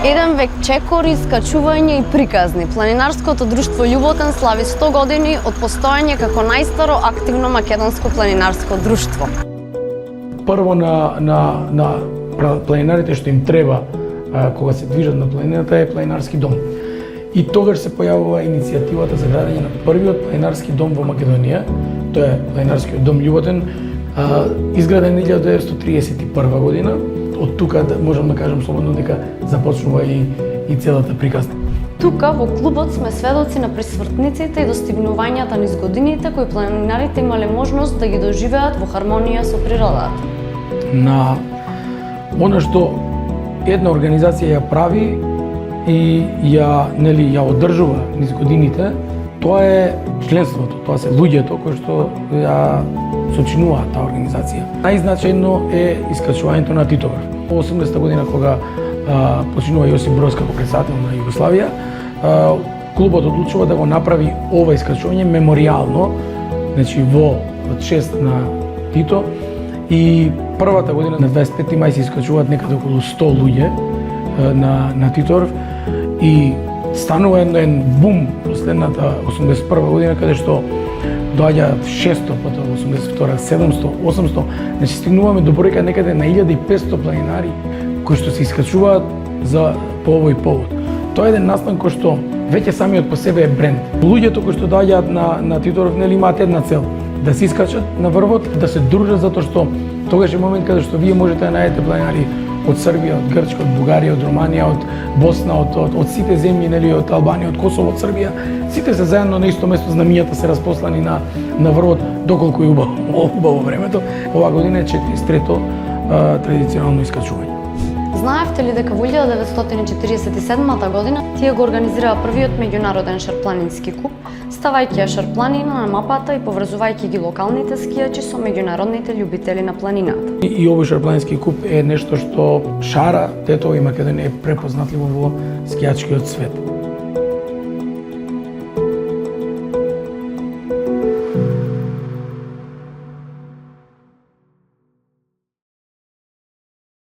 Еден век чекори, скачување и приказни. Планинарското друштво Љуботен слави 100 години од постоење како најстаро активно македонско планинарско друштво. Прво на планинарите што им треба кога се движат на планината е планинарски дом. И тогаш се појавува иницијативата за градење на првиот планинарски дом во Македонија. Тоа е планинарскиот дом Љуботен, изграден 1931 година. Од тука можам да кажам слободно дека започнува и целата приказна. Тука во клубот сме сведоци на присвртниците и достигнувањата низ годините кои планинарите имале можност да ги доживеат во хармонија со природата. На она што една организација ја прави и ја одржува низ годините, тоа е членството, тоа се луѓето кои што ја сочинуваат таа организација. Најзначајно е искачувањето на Титоврв. Во 80-та година кога починува Јосип Броз како претседател на Југославија, клубот одлучува да го направи ова искачување меморијално, значи во чест на Тито, и првата година на 25 мај се искачуваат некаде околу 100 луѓе на Титоврв и станува еден бум последната 81 година каде што доаѓа 600, потоа 82, 700, 800, значи стигнуваме до бројка некаде на 1500 планинари кои што се искачуваат по овој повод. Тоа е еден настан кој што веќе самиот по себе е бренд. Луѓето кои што доаѓаат на Титоврв нели имаат една цел, да се искачат на врвот, да се дружат затоа што тогаш е момент каде што вие можете да најдете планинари од Србија, од Грчка, од Бугарија, од Романија, од Босна, од сите земји, нели, од Албанија, од Косово, од Србија, сите се заедно на исто место, знамињата се распослани на врвот, доколку е убаво времето. Оваа година е 43-то традиционално искачување. Знаевте ли дека во 1947 година тие го организираа првиот меѓународен шарпланински куп, ставајќи ја шарпланина на мапата и поврзувајќи ги локалните скијачи со меѓународните љубители на планината. И овој шарпланински куп е нешто што шара Тетово и Македонија е препознатливо во скијачкиот свет.